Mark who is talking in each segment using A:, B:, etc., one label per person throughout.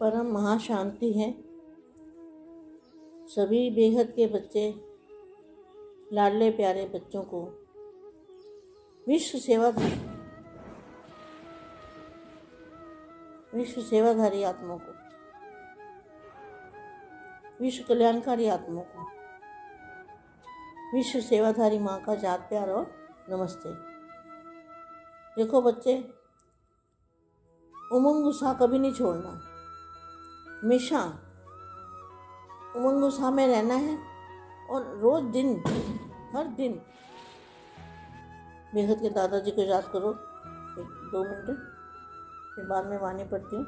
A: परम महाशांति है। सभी बेहद के बच्चे, लाडले प्यारे बच्चों को, विश्व सेवाधारी आत्माओं को, विश्व कल्याणकारी आत्माओं को, विश्व सेवाधारी माँ का याद प्यार और नमस्ते। देखो बच्चे, उमंग उत्साह कभी नहीं छोड़ना, हमेशा उमंग उत्साह में रहना है और रोज हर दिन बेहद के दादाजी को याद करो 1-2 मिनट, फिर बाद में वाणी पढ़ती हूँ।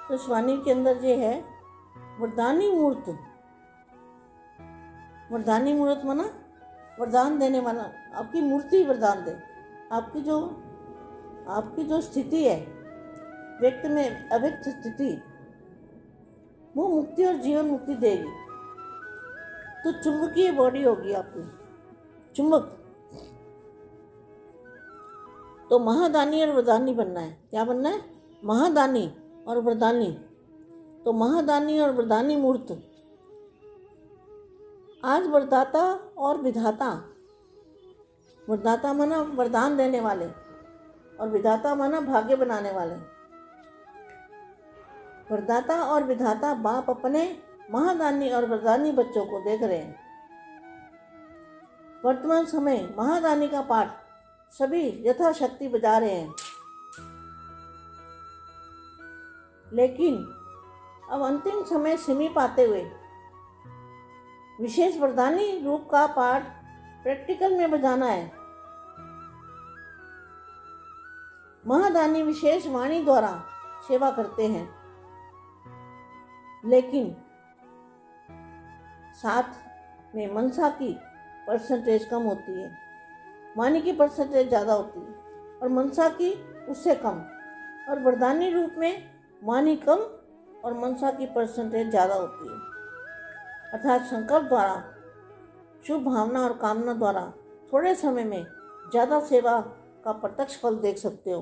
A: तो इस वाणी के अंदर ये है वरदानी मूर्त। वरदानी मूर्त माना वरदान देने वाला, आपकी मूर्ति वरदान दे। आपकी जो स्थिति है व्यक्त में अव्यक्त स्थिति, वो मुक्ति और जीवन मुक्ति देगी। तो चुंबकीय बॉडी होगी आपकी, चुंबक। तो महादानी और वरदानी बनना है। क्या बनना है? महादानी और वरदानी। तो महादानी और वरदानी मूर्त। आज वरदाता और विधाता, वरदाता माना वरदान देने वाले और विधाता माना भाग्य बनाने वाले। वरदाता और विधाता बाप अपने महादानी और वरदानी बच्चों को देख रहे हैं। वर्तमान समय महादानी का पाठ सभी यथाशक्ति बजा रहे हैं, लेकिन अब अंतिम समय समीप आते हुए विशेष वरदानी रूप का पाठ प्रैक्टिकल में बजाना है। महादानी विशेष वाणी द्वारा सेवा करते हैं, लेकिन साथ में मनसा की परसेंटेज कम होती है, वाणी की परसेंटेज ज़्यादा होती है और मनसा की उससे कम। और वरदानी रूप में वाणी कम और मनसा की परसेंटेज ज़्यादा होती है। अर्थात संकल्प द्वारा, शुभ भावना और कामना द्वारा थोड़े समय में ज़्यादा सेवा का प्रत्यक्ष फल देख सकते हो।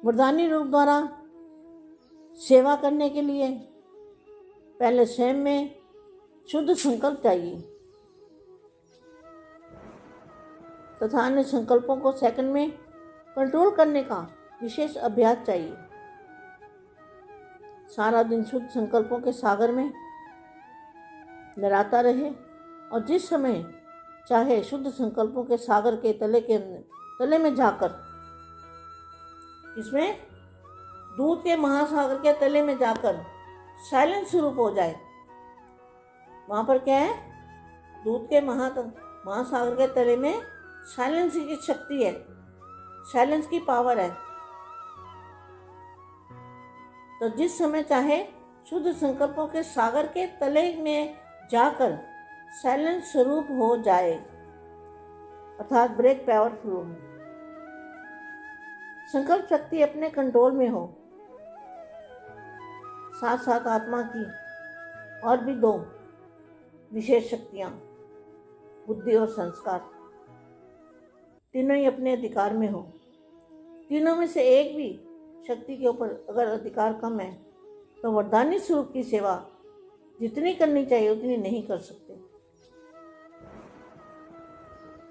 A: वरदानी रूप द्वारा सेवा करने के लिए पहले स्वयं में शुद्ध संकल्प चाहिए तथा अन्य संकल्पों को सेकंड में कंट्रोल करने का विशेष अभ्यास चाहिए। सारा दिन शुद्ध संकल्पों के सागर में लहराता रहे और जिस समय चाहे शुद्ध संकल्पों के सागर के तले में जाकर, इसमें दूध के महासागर के तले में जाकर साइलेंस स्वरूप हो जाए। वहाँ पर क्या है? दूध के महासागर के तले में साइलेंस की शक्ति है, साइलेंस की पावर है। तो जिस समय चाहे शुद्ध संकल्पों के सागर के तले में जाकर साइलेंस स्वरूप हो जाए, अर्थात ब्रेक पावरफुल हो, संकल्प शक्ति अपने कंट्रोल में हो। साथ साथ आत्मा की और भी 2 विशेष शक्तियाँ, बुद्धि और संस्कार, तीनों ही अपने अधिकार में हो। तीनों में से एक भी शक्ति के ऊपर अगर अधिकार कम है तो वरदानी स्वरूप की सेवा जितनी करनी चाहिए उतनी नहीं कर सकते।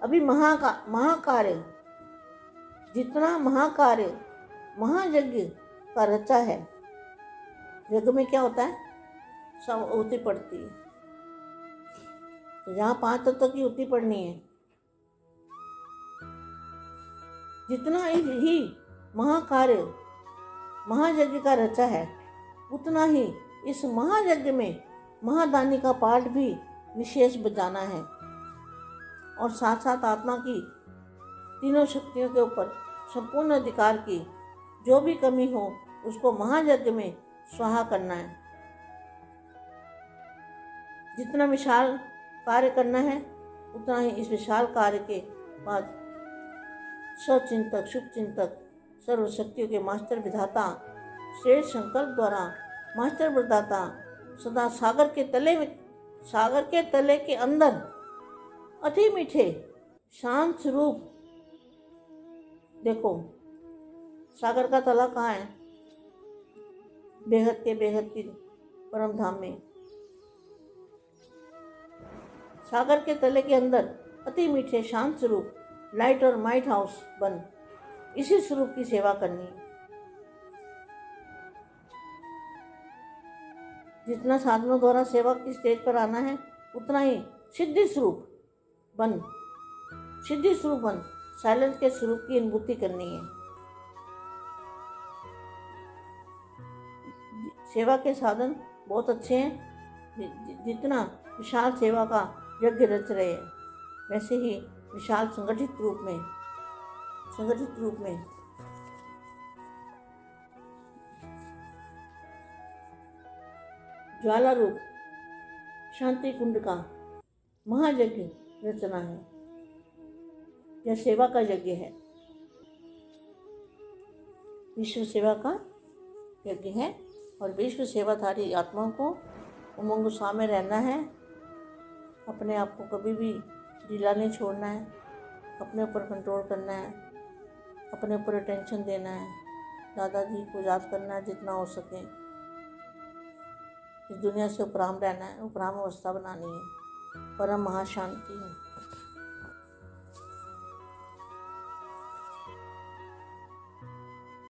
A: अभी महाकार्य, जितना महाकार्य महायज्ञ का रचा है, यज्ञ में क्या होता है? सब उती पड़ती है। तो यहाँ 5 तत्व की उती पड़नी है। जितना ही महाकार्य महायज्ञ का रचा है, उतना ही इस महायज्ञ में महादानी का पाठ भी विशेष बजाना है। और साथ साथ आत्मा की तीनों शक्तियों के ऊपर संपूर्ण अधिकार की जो भी कमी हो उसको महायज्ञ में स्वाहा करना है। जितना विशाल कार्य करना है उतना ही इस विशाल कार्य के बाद सचिंतक, शुभचिंतक, सर्वशक्तियों के मास्टर विधाता, श्रेष्ठ संकल्प द्वारा मास्टर वरदाता सदा सागर के तले के अंदर अति मीठे शांत स्वरूप। देखो सागर का तला कहाँ है? बेहद की परम धाम में। सागर के तले के अंदर अति मीठे शांत स्वरूप लाइट और माइट हाउस बन इसी स्वरूप की सेवा करनी। जितना साधनों द्वारा सेवा की स्टेज पर आना है उतना ही सिद्धि स्वरूप बन साइलेंस के स्वरूप की अनुभूति करनी है। सेवा के साधन बहुत अच्छे हैं। जितना विशाल सेवा का यज्ञ रच रहे हैं वैसे ही विशाल संगठित रूप में ज्वाला रूप शांति कुंड का महायज्ञ रचना है। यह सेवा का यज्ञ है, विश्व सेवा का यज्ञ है और विश्व सेवाधारी आत्माओं को उमंग उत्साह में रहना है। अपने आप को कभी भी ढीला नहीं छोड़ना है, अपने ऊपर कंट्रोल करना है, अपने ऊपर अटेंशन देना है, दादाजी को याद करना है जितना हो सके। इस दुनिया से उपराम रहना है, उपराम अवस्था बनानी है, परम महाशांति है।